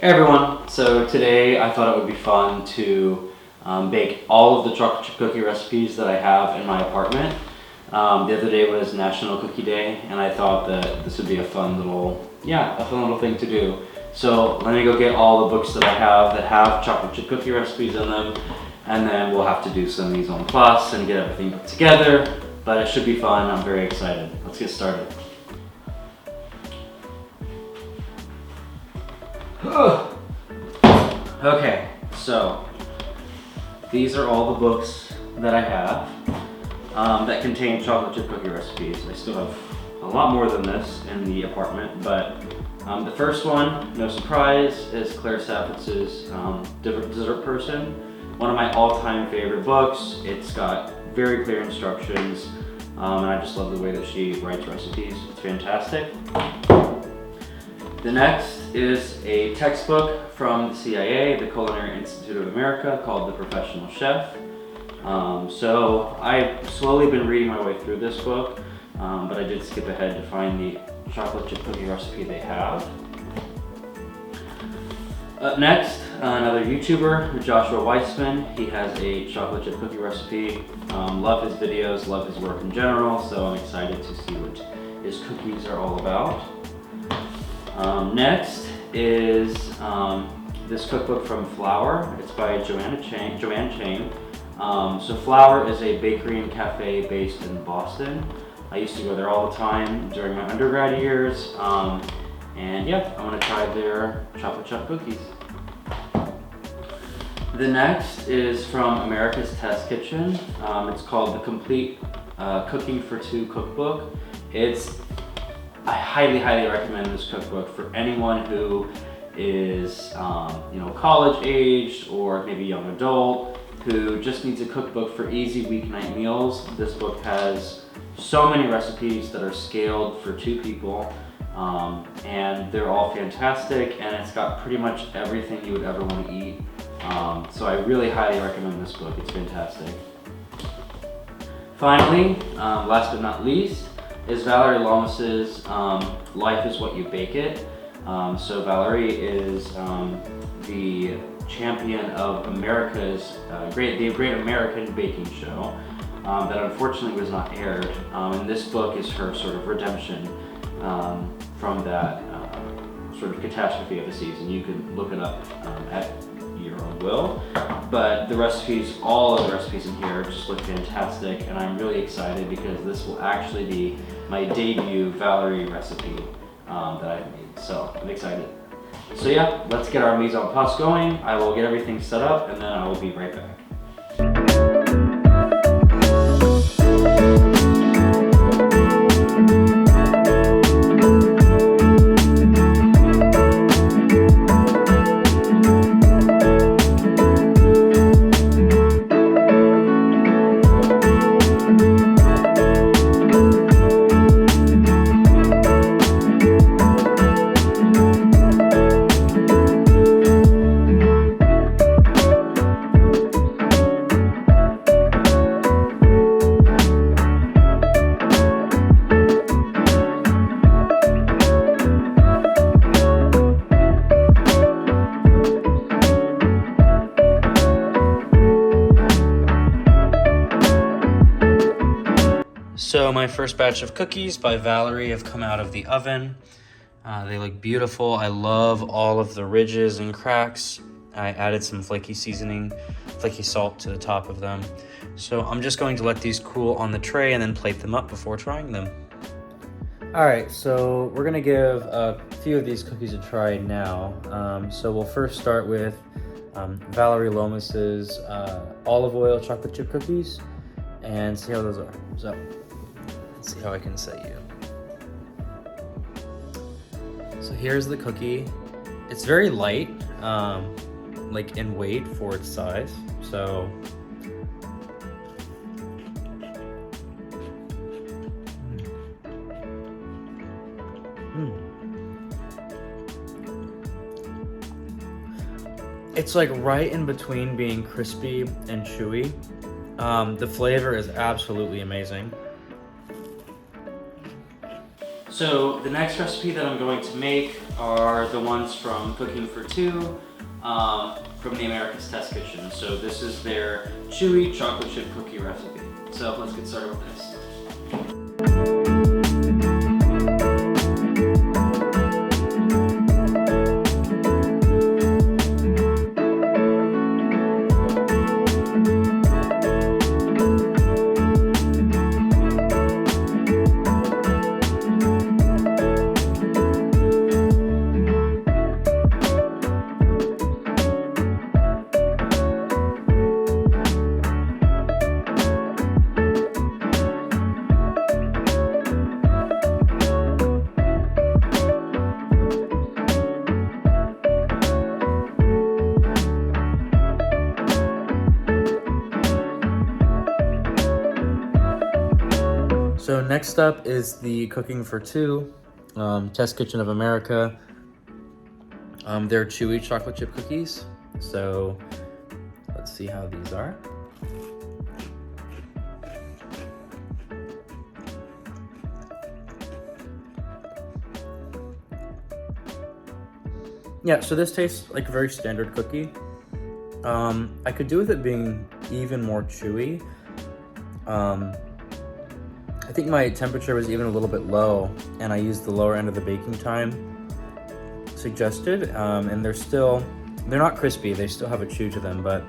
Hey everyone, so today I thought it would be fun to bake all of the chocolate chip cookie recipes that I have in my apartment. The other day was National Cookie Day and I thought that this would be a fun little thing to do. So let me go get all the books that I have that have chocolate chip cookie recipes in them, and then we'll have to do some mise en place and get everything put together, but it should be fun. I'm very excited. Let's get started. Okay, so these are all the books that I have that contain chocolate chip cookie recipes. I still have a lot more than this in the apartment, but the first one, no surprise, is Claire Saffitz's Dessert Person. One of my all-time favorite books. It's got very clear instructions, and I just love the way that she writes recipes. It's fantastic. The next is a textbook from the CIA, the Culinary Institute of America, called The Professional Chef. So I've slowly been reading my way through this book, but I did skip ahead to find the chocolate chip cookie recipe they have. Up next, another YouTuber, Joshua Weissman. He has a chocolate chip cookie recipe. Love his videos, love his work in general, so I'm excited to see what his cookies are all about. Next is this cookbook from Flour. It's by Joanne Chang. So Flour is a bakery and cafe based in Boston. I used to go there all the time during my undergrad years, and yeah, I want to try their chocolate chip cookies. The next is from America's Test Kitchen. It's called The Complete Cooking for Two Cookbook. I highly recommend this cookbook for anyone who is college aged or maybe young adult who just needs a cookbook for easy weeknight meals. This book has so many recipes that are scaled for two people, and they're all fantastic, and it's got pretty much everything you would ever want to eat. So I really highly recommend this book. It's fantastic. Finally, last but not least, is Vallery Lomas's Life is What You Bake It. So Vallery is the champion of America's Great American Baking Show that unfortunately was not aired. And this book is her sort of redemption from that sort of catastrophe of the season. You can look it up at your own will. But all of the recipes in here just look fantastic, and I'm really excited because this will actually be my debut Vallery recipe that I've made. So I'm excited. So yeah, let's get our mise en place going. I will get everything set up and then I will be right back. So my first batch of cookies by Vallery have come out of the oven. They look beautiful. I love all of the ridges and cracks. I added some flaky salt to the top of them. So I'm just going to let these cool on the tray and then plate them up before trying them. All right, so we're gonna give a few of these cookies a try now. So we'll first start with Vallery Lomas's olive oil chocolate chip cookies and see how those are. So let's see how I can set you. So here's the cookie. It's very light, like in weight for its size. So it's like right in between being crispy and chewy. The flavor is absolutely amazing. So the next recipe that I'm going to make are the ones from Cooking for Two, from the America's Test Kitchen. So this is their chewy chocolate chip cookie recipe. So let's get started with this. So next up is the Cooking for Two, Test Kitchen of America. They're chewy chocolate chip cookies. So let's see how these are. Yeah, so this tastes like a very standard cookie. I could do with it being even more chewy. I think my temperature was even a little bit low, and I used the lower end of the baking time suggested, and they're not crispy, they still have a chew to them, but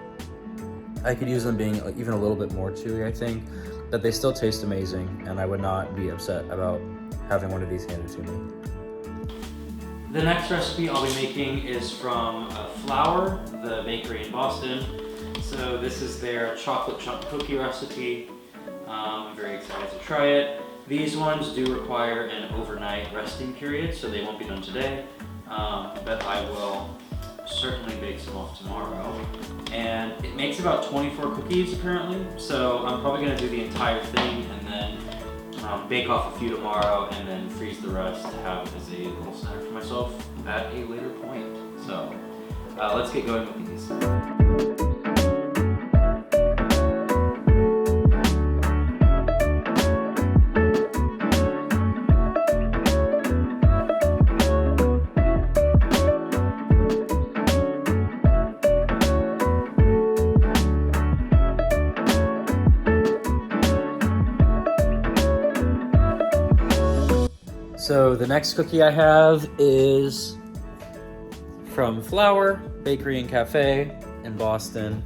I could use them being even a little bit more chewy, I think, but they still taste amazing, and I would not be upset about having one of these handed to me. The next recipe I'll be making is from Flour, the bakery in Boston. So this is their chocolate chunk cookie recipe. I'm very excited to try it. These ones do require an overnight resting period, so they won't be done today, but I will certainly bake some off tomorrow. And it makes about 24 cookies apparently, so I'm probably going to do the entire thing and then bake off a few tomorrow and then freeze the rest to have as a little snack for myself at a later point. So let's get going with these. So the next cookie I have is from Flour, Bakery and Cafe in Boston.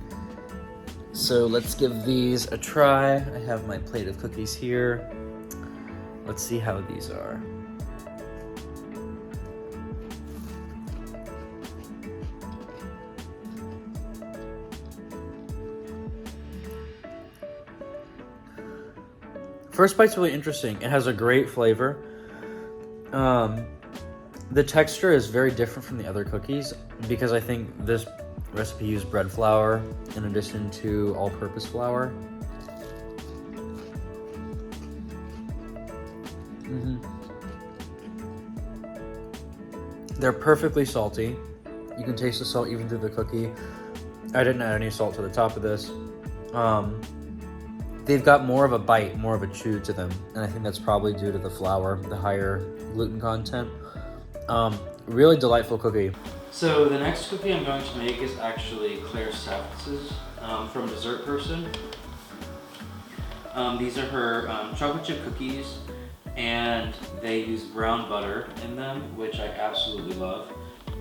So let's give these a try. I have my plate of cookies here. Let's see how these are. First bite's really interesting. It has a great flavor. The texture is very different from the other cookies because I think this recipe used bread flour in addition to all-purpose flour. They're perfectly salty. You can taste the salt even through the cookie. I didn't add any salt to the top of this. They've got more of a bite, more of a chew to them, and I think that's probably due to the flour, the higher gluten content. Really delightful cookie. So the next cookie I'm going to make is actually Claire Saffitz's from Dessert Person. These are her chocolate chip cookies, and they use brown butter in them, which I absolutely love.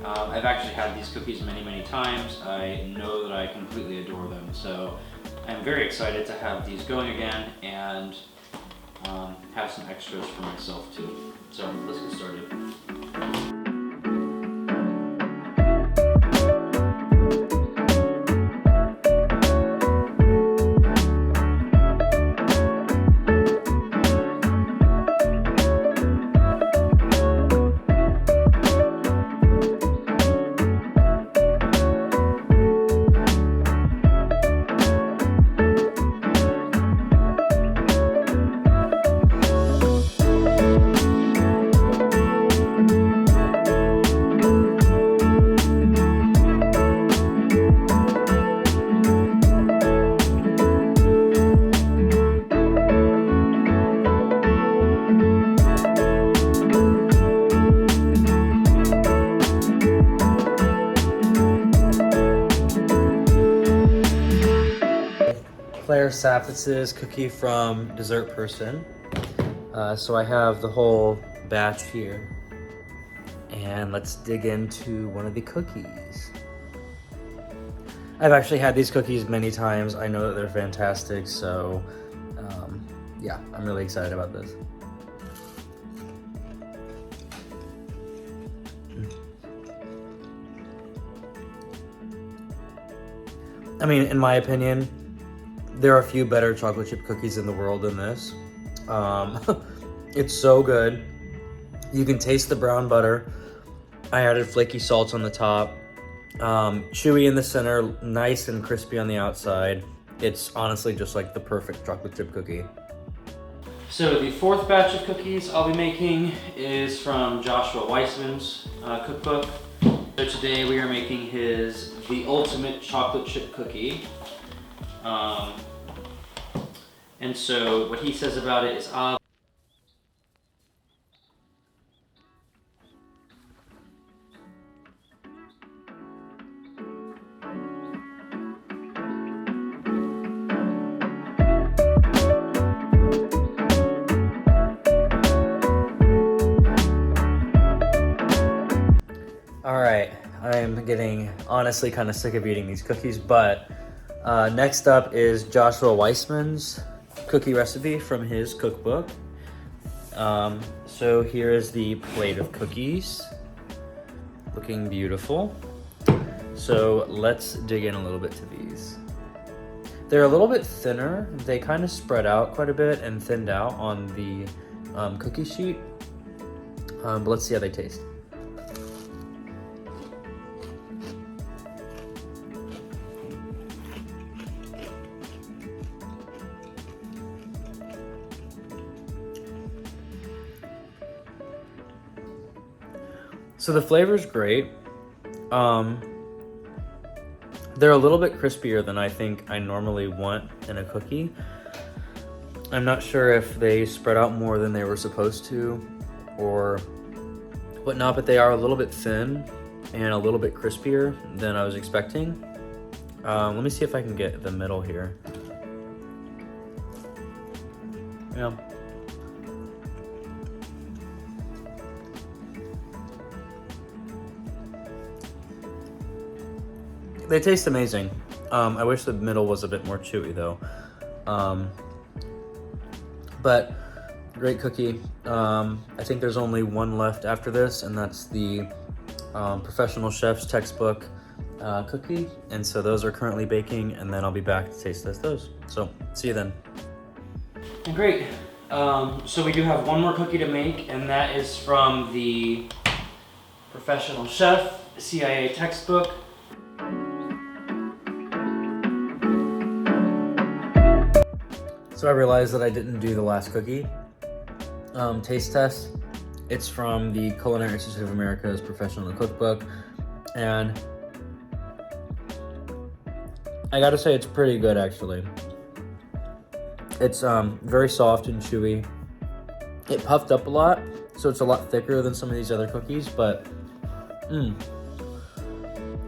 I've actually had these cookies many times. I know that I completely adore them, so I'm very excited to have these going again and have some extras for myself too. So let's get started. Claire Saffitz's cookie from Dessert Person. So I have the whole batch here. And let's dig into one of the cookies. I've actually had these cookies many times. I know that they're fantastic, so yeah, I'm really excited about this. I mean, in my opinion, there are a few better chocolate chip cookies in the world than this. It's so good. You can taste the brown butter. I added flaky salt on the top. Chewy in the center, nice and crispy on the outside. It's honestly just like the perfect chocolate chip cookie. So the fourth batch of cookies I'll be making is from Joshua Weissman's cookbook. So today we are making the ultimate chocolate chip cookie. And so what he says about it is Alright, I am getting honestly kind of sick of eating these cookies, but next up is Joshua Weissman's cookie recipe from his cookbook. So here is the plate of cookies, looking beautiful. So let's dig in a little bit to these. They're a little bit thinner. They kind of spread out quite a bit and thinned out on the cookie sheet, but let's see how they taste. So the flavor's great. They're a little bit crispier than I think I normally want in a cookie. I'm not sure if they spread out more than they were supposed to or whatnot, but they are a little bit thin and a little bit crispier than I was expecting. Let me see if I can get the middle here. Yeah. They taste amazing. I wish the middle was a bit more chewy though. But great cookie. I think there's only one left after this, and that's the Professional Chef's Textbook cookie. And so those are currently baking, and then I'll be back to taste test those. So see you then. Great. So we do have one more cookie to make, and that is from the Professional Chef CIA textbook. So I realized that I didn't do the last cookie taste test. It's from the Culinary Institute of America's Professional Cookbook, and I gotta say it's pretty good actually. It's very soft and chewy. It puffed up a lot, so it's a lot thicker than some of these other cookies, but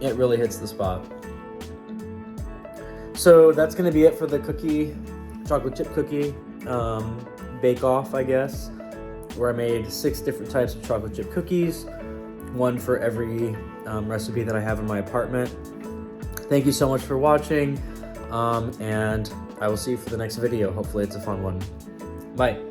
it really hits the spot. So that's gonna be it for the chocolate chip cookie bake off, I guess, where I made 6 different types of chocolate chip cookies, one for every recipe that I have in my apartment. Thank you so much for watching, and I will see you for the next video. Hopefully it's a fun one. Bye.